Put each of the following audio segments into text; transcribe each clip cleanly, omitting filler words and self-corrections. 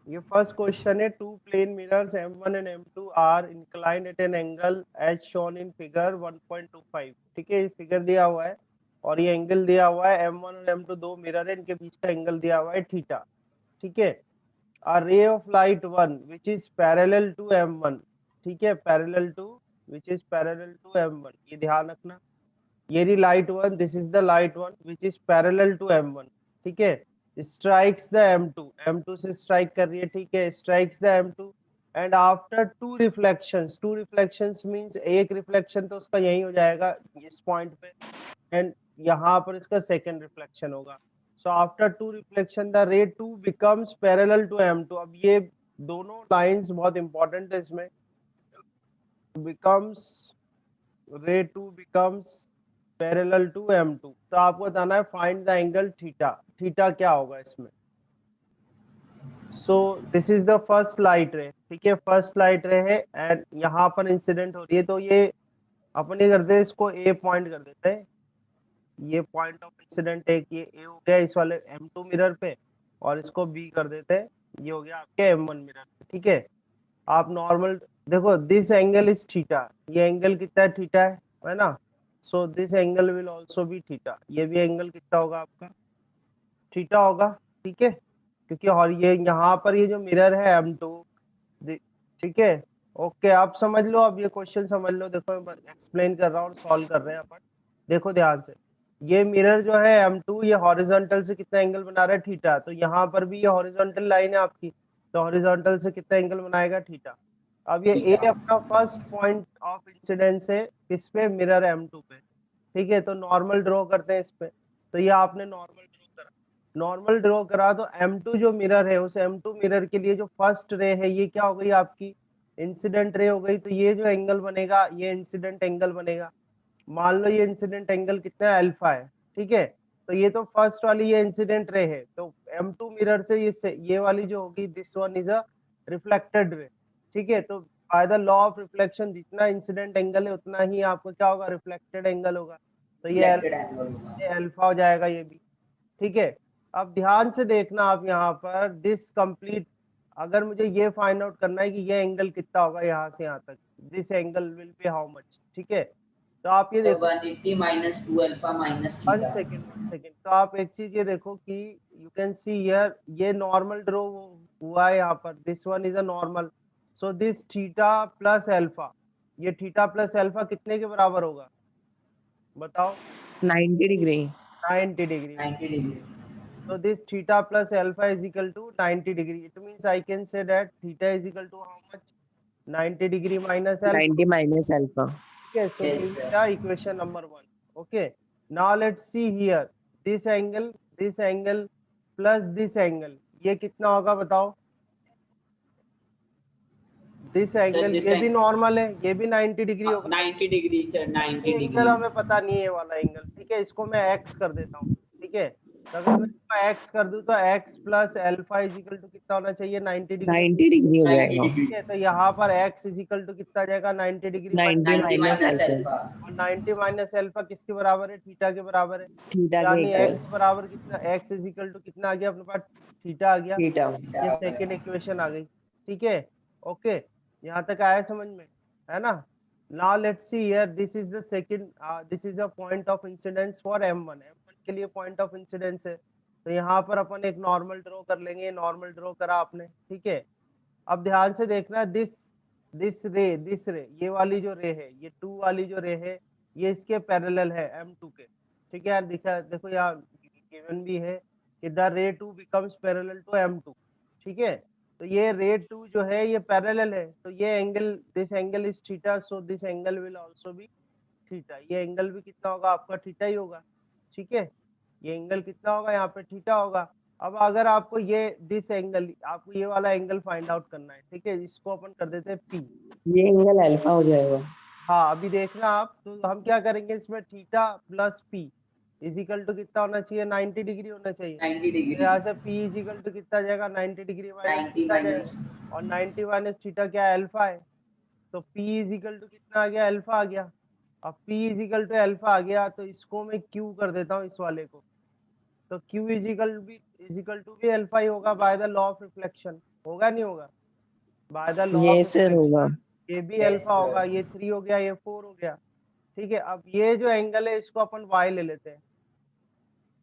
ये first question है। Two plane mirrors M1 and M2 are inclined at an angle as shown in figure 1.25। ठीक है, figure दिया हुआ है और ये एंगल दिया हुआ है। M1 और M2 दो मिरर है, इनके बीच का एंगल दिया हुआ है थीटा। ठीक है, a ray of light 1 which is parallel to M1। ठीक है, parallel to which is parallel to M1, ये ध्यान रखना। ये रही light 1, this is the light 1 which is parallel to M1। ठीक है, strikes the M2, M2 से स्ट्राइक कर रही है। ठीक है, strikes the M2 and after two reflections means एक रिफ्लेक्शन तो उसका यही हो जाएगा इस पॉइंट पे, एंड यहाँ पर इसका सेकंड रिफ्लेक्शन होगा। So after two reflection the रे 2 बिकम्स पैरेलल टू M2। अब ये दोनों लाइंस बहुत इंपॉर्टेंट है इसमें। बिकम्स रे 2 बिकम्स पैरेलल टू M2, तो आपको बताना है find the angle theta. Theta क्या होगा इसमें? सो this is the first light रे। ठीक है, फर्स्ट लाइट रे है एंड यहाँ पर इंसिडेंट हो रही है, तो ये अपन ये करते हैं, इसको ए पॉइंट कर देते हैं। ये पॉइंट ऑफ इंसिडेंट है कि ये ए हो गया इस वाले M2 मिरर पे, और इसको बी कर देते हैं, ये हो गया आपके M1 मिरर पे। ठीक है, आप नॉर्मल देखो, दिस एंगल इज थीटा, ये एंगल कितना है? थीटा है ना। So this angle will also be theta, ये भी एंगल कितना होगा आपका? थीटा होगा। ठीक है, क्योंकि और ये यहाँ पर ये जो मिरर है M2, ठीक है। ओके, आप समझ लो, अब ये क्वेश्चन समझ लो। देखो मैं एक्सप्लेन कर रहा हूँ और सॉल्व कर रहे हैं अपन। देखो ध्यान से, ये मिरर जो है M2, ये हॉरिजॉन्टल से कितना एंगल बना रहा है? थीटा। तो यहाँ पर भी ये हॉरिजॉन्टल लाइन है आपकी, तो हॉरिजॉन्टल से कितना एंगल बनाएगा? थीटा। अब ये ए थीटा। अपना फर्स्ट पॉइंट ऑफ इंसिडेंस है किस पे? मिरर M2 पे। ठीक है, तो नॉर्मल ड्रॉ करते हैं इस पे। तो ये आपने नॉर्मल ड्रॉ करा, नॉर्मल ड्रॉ करा तो M2 जो मिरर है, उस M2 मिरर के लिए जो फर्स्ट रे है, ये क्या हो गई आपकी? इंसिडेंट रे हो गई। तो ये जो एंगल बनेगा, ये इंसिडेंट एंगल बनेगा। मान लो ये इंसिडेंट एंगल कितना है? अल्फा है। ठीक है, तो ये तो फर्स्ट वाली ये इंसिडेंट रे है, तो M2 मिरर से ये वाली जो होगी, this one is a reflected रे। ठीक है, तो by the law of reflection जितना इंसिडेंट एंगल है उतना ही आपको क्या होगा? रिफ्लेक्टेड एंगल होगा। तो ये रिफ्लेक्टेड एंगल होगा। अल्फा हो जाएगा ये भी। ठीक है, अब ध्यान से देखना आप यहाँ पर दिस कंप्लीट, अगर मुझे ये फाइंड आउट करना है कि ये एंगल कितना होगा यहाँ से यहाँ तक, this angle will be how much. ठीक है, तो आप ये तो देखो, 180 minus 2 alpha minus one theta. Second one second, तो आप एक चीज ये देखो कि यू कैन सी हियर, ये नॉर्मल ड्रॉ हुआ है यहाँ पर, this one is a normal. So this theta plus alpha, ये थीटा प्लस अल्फा कितने के बराबर होगा? बताओ। 90 degree. 90 degree. 90 degree. So this theta plus alpha is equal to 90 degree. It means I can say that theta is equal to how much? 90 degree minus alpha. 90 minus alpha. Okay, so yes this is sir. the equation number 1. Okay, now let's see here. This angle plus this angle, ये कितना होगा बताओ? This sir angle this ये भी normal है, ये भी 90 degree होगा। 90 डिग्री सर, ये 90 एंगल डिग्री। हमें पता नहीं है वाला एंगल। ठीक है, इसको मैं एक्स कर देता हूँ। ठीक है, तो अगर मैं इसको एक्स कर दूं तो X plus alpha is equal to कितना होना चाहिए? 90 डिग्री। 90 डिग्री हो 90 जाएगा। डिग्री। ठीक है, तो यहाँ पर एक्स इज इक्वल टू कितना आ जाएगा? 90 degree 90 90 minus minus alpha. Alpha. और 90 माइनस एल्फा किसके बराबर है? थीटा के बराबर है। थीटा के यानी इक्वल। एक्स बराबर कितना? एक्स इज इक्वल टू कितना आ गया अपने पास? थीटा आ गया। थीटा। ये थीटा। सेकेंड इक्वेशन आ गई। ठीक है, ओके, यहाँ तक आया समझ में? है ना। Now let's see here, this is the second, this is a point of incidence for M1। M1 के लिए पॉइंट ऑफ इंसिडेंस है, तो यहाँ पर अपन एक नॉर्मल ड्रॉ कर लेंगे। नॉर्मल ड्रॉ करा आपने। ठीक है, अब ध्यान से देखना, दिस रे, ये वाली जो रे है, ये 2 वाली जो रे है, ये इसके पैरेलल है M2 के। ठीक है यार, दिखा देखो यहाँ गिवन भी है कि द रे 2 बिकम्स पैरेलल टू M2। ठीक है, तो ये रे 2 जो है ये पैरेलल है, तो ये angle, this angle is theta, so this angle will also be theta. ये एंगल भी कितना होगा आपका? थीटा ही होगा। ठीक है, ये एंगल कितना होगा यहाँ पे? थीटा होगा। अब अगर आपको ये दिस एंगल, आपको ये वाला एंगल फाइंड आउट करना है, ठीक है, इसको अपन कर देते हैं पी। ये एंगल अल्फा हो जाएगा। हाँ, अभी देखना आप, तो हम क्या करेंगे इसमें? Theta plus P is equal to कितना होना चाहिए? 90 डिग्री होना चाहिए। 90 तो डिग्री। यहाँ से पी इज इक्वल टू कितना आ जाएगा? 90 डिग्री माइनस 90 थीटा जाएगा, माइनस। और 90 माइनस थीटा क्या है? अल्फा है। तो P इज इक्वल टू कितना आ गया? अल्फा आ गया। अब P is equal to alpha आ गया, तो इसको मैं Q कर देता हूँ, इस वाले को। तो Q इज इक्वल टू भी अल्फा ही होगा by the law of reflection. होगा नहीं होगा? बाय द लॉ ऑफ ये सर होगा। ये भी Yes, अल्फा sir. होगा, ये 3 हो गया, ये 4 हो गया। ठीक है, अब ये जो एंगल है इसको अपन y ले लेते हैं,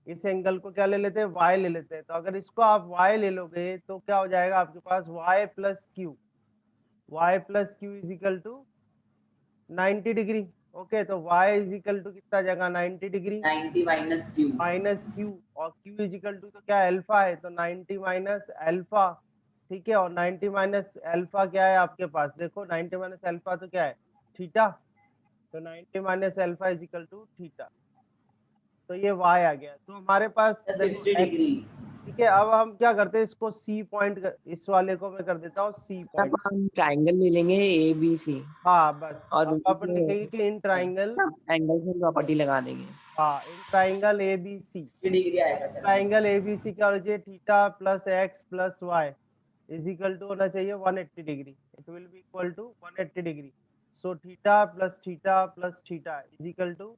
इस एंगल को क्या ले लेते हैं, y ले लेते हैं। तो अगर इसको आप y ले लोगे तो क्या हो जाएगा आपके पास y plus Q, y plus Q is equal to 90 degree. Okay, तो y इज इक्वल टू कितना जाएगा, 90 degree 90 minus Q. Minus Q, और क्यू इज इक्वल टू तो क्या अल्फा है, तो 90 माइनस अल्फा। ठीक है, और 90 माइनस अल्फा क्या है आपके पास, देखो 90 माइनस अल्फा तो क्या है, थीटा। तो 90 minus alpha is equal to theta, तो ये y आ गया। तो हमारे पास देखो 60 x, degree. ठीक है। अब हम क्या करते हैं, इसको सी पॉइंट, इस वाले को मैं कर देता हूँ सी अब पॉइंट। हम ट्रायंगल ले लेंगे ए बी सी हाँ बस, और अब अपन उनके लिखेंगे कि इन ट्राइंगल, सब एंगल से प्रॉपर्टी लगा देंगे। हाँ in triangle A B C, 60 degree आएगा सर. ट्राइंगल एबीसी क्या होना चाहिए, theta plus X plus Y is equal to होना चाहिए 180 degree. It will be equal to 180 degree. So theta plus theta is equal to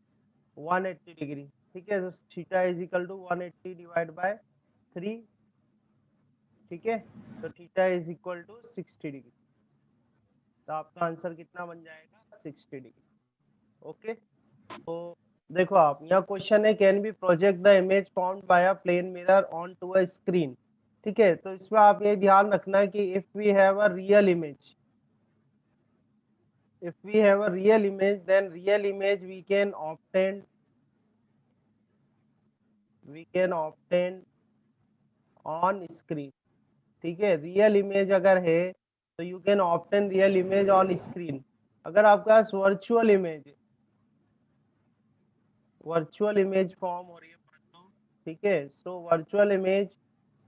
180 degree. ठीक है, तो theta is equal to 180 divide by 3। ठीक है, तो theta is equal to 60 degree. तो आपका आंसर कितना बन जाएगा, 60 डिग्री। ओके, तो देखो आप यहाँ क्वेश्चन है, can be project the image found by a plane mirror on to a screen. ठीक है, तो इसमें आप ये ध्यान रखना है कि if we have a real image, if we have a real image, then real image we can obtain on screen। ठीक है, रियल इमेज अगर है तो you can obtain real image on screen. अगर आपके पास वर्चुअल इमेज है, virtual image form हो रही है मान लो, ठीक है, so virtual image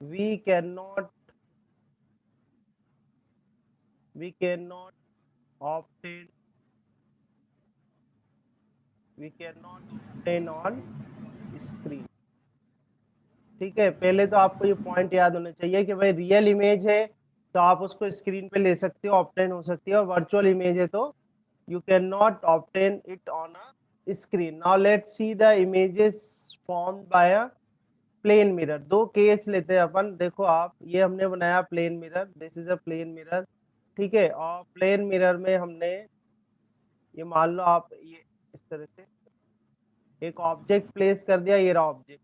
we can not obtain on screen. ठीक है, पहले तो आपको ये पॉइंट याद होना चाहिए कि भाई रियल इमेज है तो आप उसको स्क्रीन पे ले सकते हो, ऑब्टेन हो सकती है, और वर्चुअल इमेज है तो you cannot obtain it on a screen। Now let's see the images formed by a plane mirror। दो केस लेते हैं अपन, देखो आप, ये हमने बनाया plane mirror, this is a plane mirror. ठीक है, और प्लेन मिरर में हमने ये मान लो आप ये इस तरह से एक ऑब्जेक्ट प्लेस कर दिया, ये रहा ऑब्जेक्ट।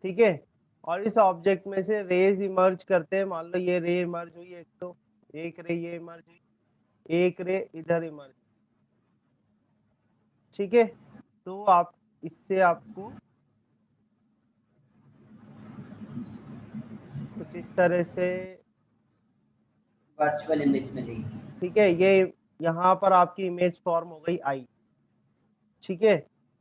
ठीक है, और इस ऑब्जेक्ट में से रेज इमर्ज करते हैं, मान लो ये रे इमर्ज हुई एक, तो एक रे ये इमर्ज हुई, एक रे इधर इमर्ज। ठीक है, तो आप इससे आपको कुछ इस तरह से, वर्चुअल इमेज मिलेगी. ठीक है, ये यहाँ पर आपकी इमेज फॉर्म हो गई आई। ठीक है,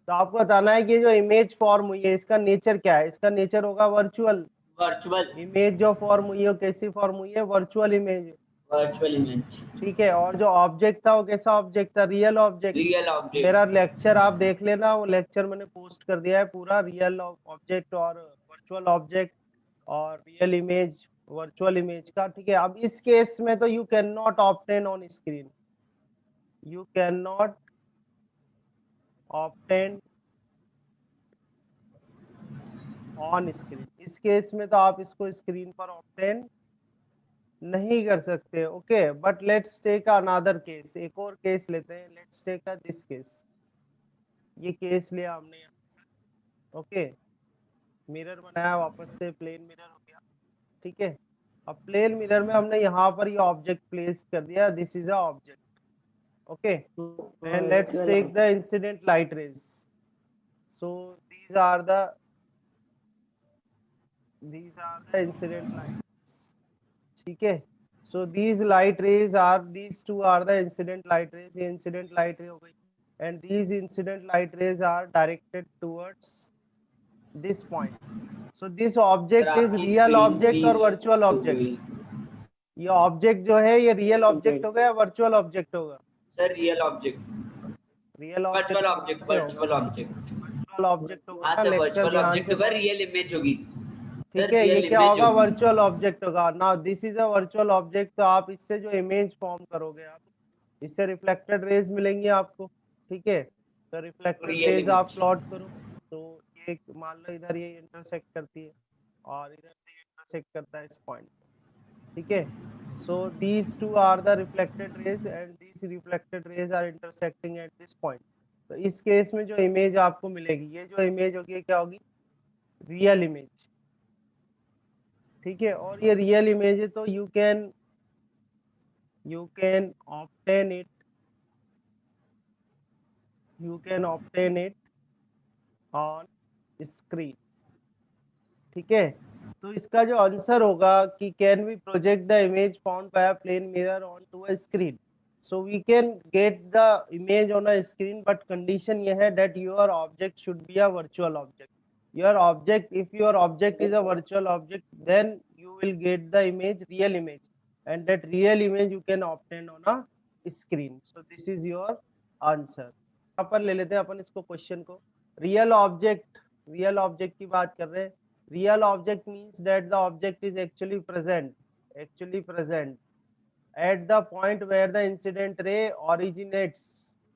तो आपको बताना है कि जो इमेज फॉर्म हुई है इसका नेचर क्या है, इसका नेचर होगा वर्चुअल। वर्चुअल. इमेज जो फॉर्म हुई है कैसी फॉर्म हुई है, वर्चुअल इमेज। Virtual image. ठीक है, और जो ऑब्जेक्ट था वो कैसा ऑब्जेक्ट था, रियल ऑब्जेक्ट। Real object. मेरा लेक्चर आप देख लेना, वो लेक्चर मैंने पोस्ट कर दिया है पूरा, रियल ऑब्जेक्ट और वर्चुअल ऑब्जेक्ट और रियल इमेज वर्चुअल इमेज का। ठीक है, अब इस केस में तो you can not obtain on screen, you can not obtain on screen. इस केस में तो आप इसको स्क्रीन पर ऑब्टेन नहीं कर सकते। Okay, but let's take another case, एक और केस लेते हैं, लेट्स टेक दिस केस। ये केस लिया हमने यहाँ। ओके, मिरर बनाया, वापस से प्लेन मिरर हो गया। ठीक है, अब प्लेन मिरर में हमने यहाँ पर ये ऑब्जेक्ट प्लेस कर दिया, this is a object. Okay, and let's take the incident light rays. So these are the incident light rays। ठीक है, so these light rays are, these two are the incident light rays। ये incident light ray हो गई, and these incident light rays are directed towards this point। so this object is real object और virtual object। ये object जो है ये real object होगा या वर्चुअल ऑब्जेक्ट होगा, sir real object. Real virtual object object. से होगा, वर्चुअल ऑब्जेक्ट. वर्चुअल ऑब्जेक्ट हाँ होगा। सर, लेक्चर वर्चुअल ध्यान ऑब्जेक्ट से होगा, पढ़ो। रियल इमेज होगी. ठीक सर है, ये रियल क्या इमेज होगा, होगी. वर्चुअल ऑब्जेक्ट होगा। Now this is a virtual object, तो आप इससे जो इमेज फॉर्म करोगे आप, इससे रिफ्लेक्टेड रेज मिलेंगी आपको। ठीक है, तो रिफ्लेक्टेड रियल रेज आप इमेज. प्लॉट करो, तो ये मान लो इधर ये इंटरसेक्ट करती है और इधर से इंटरसेक्ट करता है इस पॉइंट। ठीक है। So these two are the reflected rays and these reflected rays are intersecting at this point. तो इस केस में जो इमेज आपको मिलेगी, ये जो इमेज होगी क्या होगी, रियल इमेज। ठीक है, और ये रियल इमेज है तो you can obtain it, on screen। ठीक है, तो इसका जो आंसर होगा कि can we project the image found by a plane mirror on to a screen. So we can get the image on a screen, but condition ये है that your object should be a virtual object. Your object, if your object is a virtual object, then you will get the image, real image, and that real image you can obtain on a screen. So this is your answer। यहाँ पर ले लेते हैं अपन इसको question को। Real object की बात कर रहे हैं। Real object means that the object is actually present at the point where the incident ray originates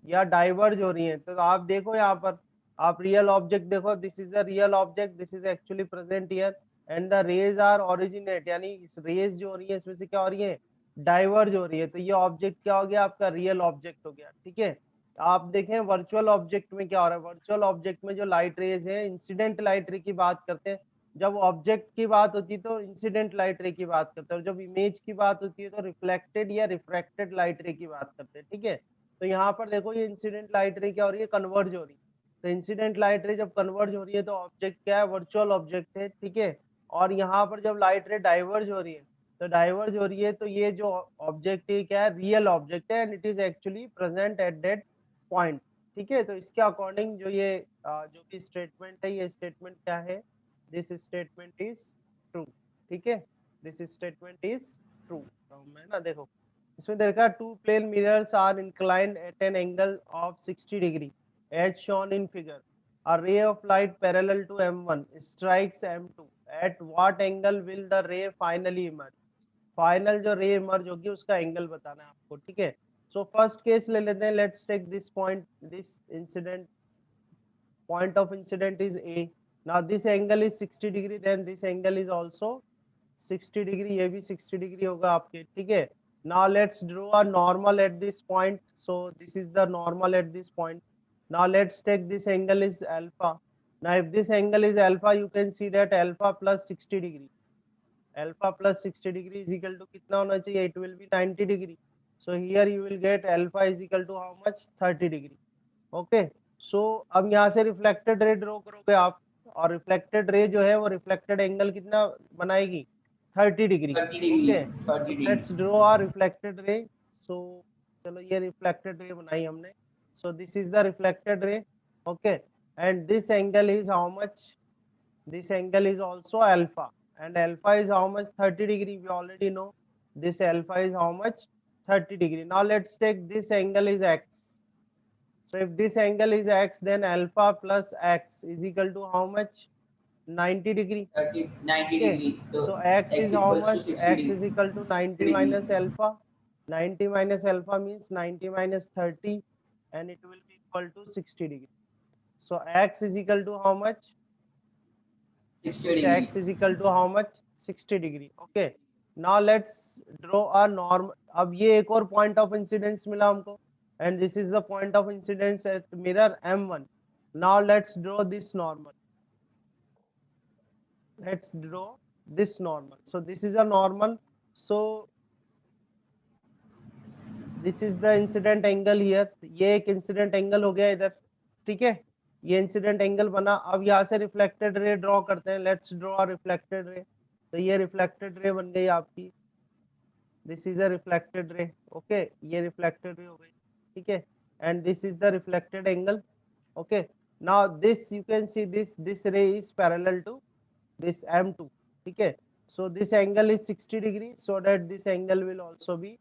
या डाइवर्ज हो रही है। तो आप देखो यहाँ पर, आप रियल ऑब्जेक्ट देखो, this is the real object, this is actually present here and the rays are originate, यानी इस रेज जो हो रही है इसमें से क्या हो रही है, डाइवर्ज हो रही है। तो ये ऑब्जेक्ट क्या हो गया, आपका रियल ऑब्जेक्ट हो गया। ठीक है, आप देखें वर्चुअल ऑब्जेक्ट में क्या हो रहा है। वर्चुअल ऑब्जेक्ट में जो लाइट रेज है, इंसिडेंट लाइट रे की बात करते हैं। जब ऑब्जेक्ट की बात होती है तो इंसिडेंट लाइट रे की बात करते हैं, और जब इमेज की बात होती है तो रिफ्लेक्टेड या रिफ्रैक्टेड लाइट रे की बात करते हैं। ठीक है, तो यहाँ पर देखो ये इंसिडेंट लाइट रे क्या हो रही है, कन्वर्ज हो रही है। तो इंसिडेंट लाइट रे जब कन्वर्ज हो रही है तो ऑब्जेक्ट क्या है, वर्चुअल ऑब्जेक्ट है। ठीक है, और यहाँ पर जब लाइट रे डाइवर्ज हो रही है, तो डाइवर्ज हो रही है तो ये जो ऑब्जेक्ट है क्या है, रियल ऑब्जेक्ट है and it is actually present at that point. ठीक है, तो इसके अकॉर्डिंग जो ये जो भी स्टेटमेंट है, ये स्टेटमेंट क्या है, दिस स्टेटमेंट इज ट्रू। ठीक है, दिस स्टेटमेंट इज ट्रू। मैं ना देखो इसमें देखा, two plane mirrors are inclined at an angle of 60 degree as shown in figure। A ray of light parallel to M1 strikes M2। At what angle will the ray finally emerge? Final जो रे emerge होगी उसका angle बताना है आपको। ठीक है, so first case ले लेते हैं। Let's take this point, this incident point of incident is A। Now this angle is 60 degree, then this angle is also 60 degree, ये भी 60 degree होगा आपके। ठीक है, now let's draw a normal at this point। So this is the normal at this point। Now let's take this angle is alpha। Now if this angle is alpha, you can see that alpha plus 60 degree, alpha plus 60 degree is equal to कितना होना चाहिए, it will be 90 degree। So here you will get alpha is equal to how much, 30 degree। Okay, सो अब यहाँ से reflected ray draw करोगे आप, और reflected ray जो है वो रिफ्लेक्टेड एंगल कितना बनाएगी, 30 degree. Okay, so let's draw our reflected ray. So चलो ये रिफ्लेक्टेड रे बनाई हमने। So this is the reflected ray. Okay, and this angle is how much, this angle is also alpha, and alpha is how much, 30 degree, we already know this alpha is how much, 30 degree। Now let's take this angle is x। So if this angle is x, then alpha plus x is equal to how much, 90 degree। 90 Okay, degree, so so x x is how equals to much, 60 x is degree, equal to 90 degree. minus alpha। 90 minus alpha means 90 minus 30, and it will be equal to 60 degree। So x is equal to how much, 60 degree। x is equal to how much, 60 degree। Okay, now let's draw a norm। अब ये एक और point of incidence मिला हमको, and this is the point of incidence at mirror M1। Now let's draw this normal, let's draw this normal। So this is a normal। So this is the incident angle here। ये एक incident angle हो गया इधर। ठीक है, ये incident angle बना। अब यहाँ से रिफ्लेक्टेड रे ड्रॉ करते हैं। Let's draw reflected ray. तो ये रिफ्लेक्टेड रे बन गई आपकी, this is a reflected ray. Okay, ये रिफ्लेक्टेड रे हो गई। ठीक है, and this is the reflected angle. Okay, now this you can see this ray is parallel to this M2। ठीक है, so this angle is 60 degree, so that this angle will also be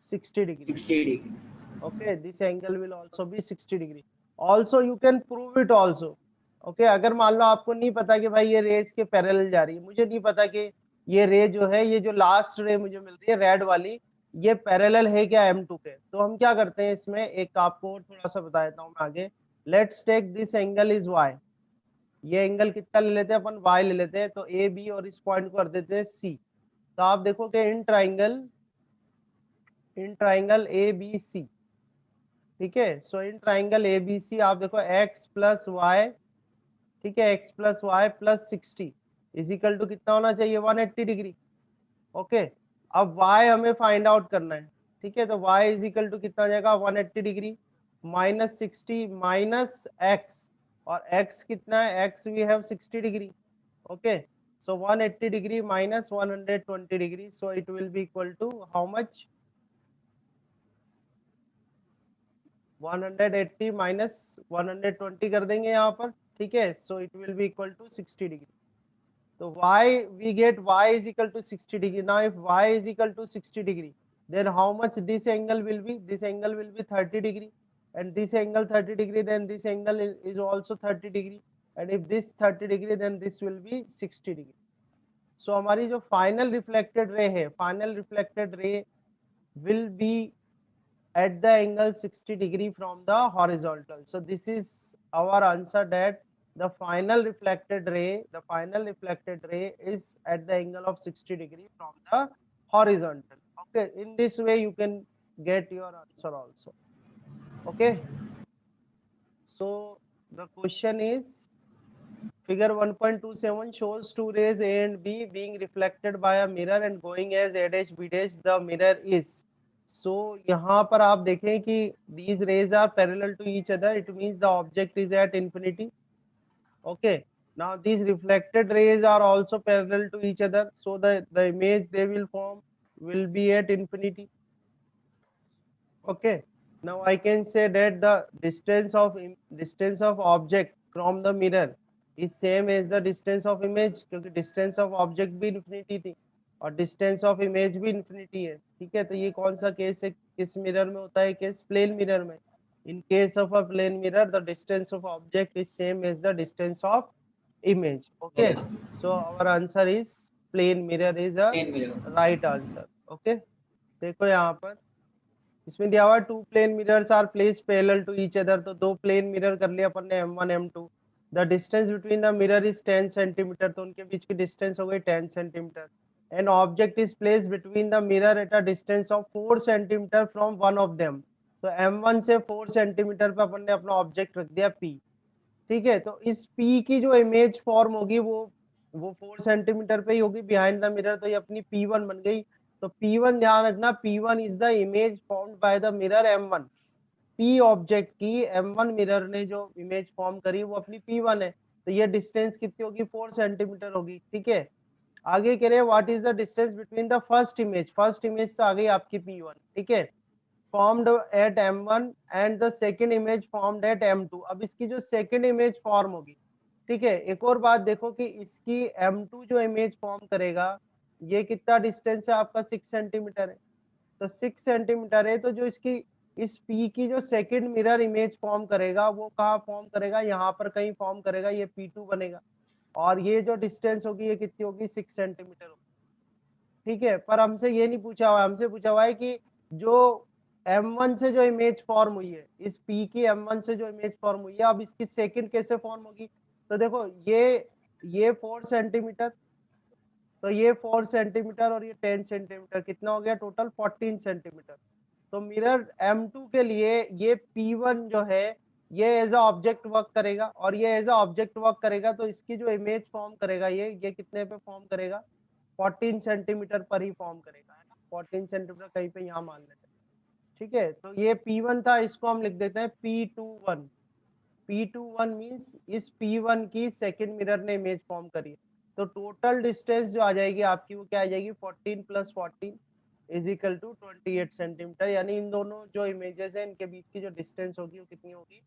60 degree। 60 degree। Okay, this angle will also be 60 degree। Also you can prove it also। Okay, अगर मान लो आपको नहीं पता कि भाई ये रे इसके पैरेलल जा रही है, मुझे नहीं पता कि ये रे जो है, ये जो लास्ट रे मुझे मिल रही है रेड वाली, ये पैरेलल है क्या M2 के, तो हम क्या करते हैं इसमें, एक आपको थोड़ा सा बता देता हूँ मैं आगे। Let's take this angle is y। ये एंगल कितना ले लेते हैं अपन, y ले लेते हैं। तो ए बी और इस पॉइंट को कर देते हैं C। तो आप देखो कि इन ट्राइंगल ए बी सी, ठीक है, सो इन ट्राइंगल ए बी सी आप देखो x प्लस वाई, ठीक है, x plus Y plus 60 is equal to कितना होना चाहिए 180 डिग्री। ओके, अब y हमें फाइंड आउट करना है, ठीक है, तो y इजिकल टू कितना आ जाएगा 180 डिग्री माइनस 60 माइनस x, और x कितना है, x we have 60 degree. Okay, so 180 degree minus 120 degree, so it will be equal to how much, 180 minus 120 कर देंगे यहाँ पर, ठीक है, so it will be equal to 60 degree. So y we get y is equal to 60 degree. Now if y is equal to 60 degree, then how much this angle will be? This angle will be 30 degree, and this angle 30 degree, then this angle is also 30 degree, and if this 30 degree, then this will be 60 degree. So हमारी जो final reflected ray है, final reflected ray will be at the angle 60 degree from the horizontal. So this is our answer, that the final reflected ray is at the angle of 60 degree from the horizontal. Okay, in this way you can get your answer also. Okay, so the question is, figure 1.27 shows two rays A and B being reflected by a mirror and going as A dash B dash the mirror is. So यहाँ पर आप देखें कि these rays are parallel to each other, it means the object is at infinity. Okay, now these reflected rays are also parallel to each other, so the image they will form will be at infinity. Okay, now I can say that the distance of object from the mirror is same as the distance of image, क्योंकि distance of object भी infinity थी और distance of image भी infinity है, ठीक है, तो ये कौन सा केस है, किस मिरर में होता है केस, प्लेन मिरर में। In case of a plane mirror, the distance of object is same as the distance of image. Okay, so our answer is plane mirror is a Plane mirror. right answer. Okay, देखो यहाँ पर इसमें दिया हुआ two plane mirrors are place parallel to each other, तो दो plane mirror कर लिया अपन ने M1 M2, the distance between the mirror is 10 centimetre, तो उनके बीच की डिस्टेंस हो गई 10 centimetre, and object is place between the mirror at a distance of 4 centimetre from one of them, तो M1 से 4 सेंटीमीटर पे अपन ने अपना ऑब्जेक्ट रख दिया P, ठीक है, तो इस P की जो इमेज फॉर्म होगी वो 4 सेंटीमीटर पे ही होगी बिहाइंड द मिरर, तो ये अपनी P1 बन गई। तो P1 ध्यान रखना, P1 is the image formed by the mirror M1, P object की M1 मिरर ने जो इमेज फॉर्म करी वो अपनी P1 है, तो ये डिस्टेंस कितनी होगी 4 सेंटीमीटर होगी, ठीक है। आगे कह रहे हैं what is the distance between the first image तो आ गई आपकी P1, ठीक है, formed at M1 and the second image formed at M2। अब इसकी जो सेकंड इमेज फॉर्म होगी, ठीक है, एक और बात देखो कि इसकी M2 जो इमेज फॉर्म करेगा ये कितना डिस्टेंस है आपका 6 सेंटीमीटर है, तो 6 सेंटीमीटर है, तो जो इसकी इस P की जो सेकंड मिरर इमेज फॉर्म करेगा वो कहाँ फॉर्म करेगा, यहाँ पर कहीं फॉर्म करेगा, ये P2 बनेगा, और ये जो डिस्टेंस होगी ये कितनी होगी 6 सेंटीमीटर होगी, ठीक है। पर हमसे ये नहीं पूछा हुआ, हमसे पूछा हुआ है कि जो M1 से जो इमेज फॉर्म हुई है, इस P की M1 से जो इमेज फॉर्म हुई है, अब इसकी सेकंड कैसे फॉर्म होगी, तो देखो ये 4 सेंटीमीटर, तो ये 4 सेंटीमीटर और ये 10 सेंटीमीटर, कितना हो गया टोटल 14 सेंटीमीटर। तो मिरर M2 के लिए ये P1 जो है ये एज अ ऑब्जेक्ट वर्क करेगा, और ये एज अ ऑब्जेक्ट वर्क करेगा तो इसकी जो इमेज फॉर्म करेगा ये कितने पे फॉर्म करेगा, 14 सेंटीमीटर पर ही फॉर्म करेगा, है ना, 14 सेंटीमीटर कहीं पे यहाँ मान लेते हैं, ठीक है। तो ये P1 था, इसको हम लिख देते हैं P21। P21 मींस इस P1 की सेकंड मिरर ने इमेज फॉर्म करी है, तो टोटल डिस्टेंस जो आ जाएगी आपकी वो क्या आ जाएगी 14 plus 14 is equal to 28 centimetre, यानी इन दोनों जो इमेजेस हैं इनके बीच की जो डिस्टेंस होगी वो कितनी होगी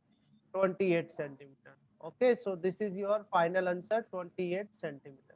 28 centimetre. Okay, so this is your final answer 28 centimetre.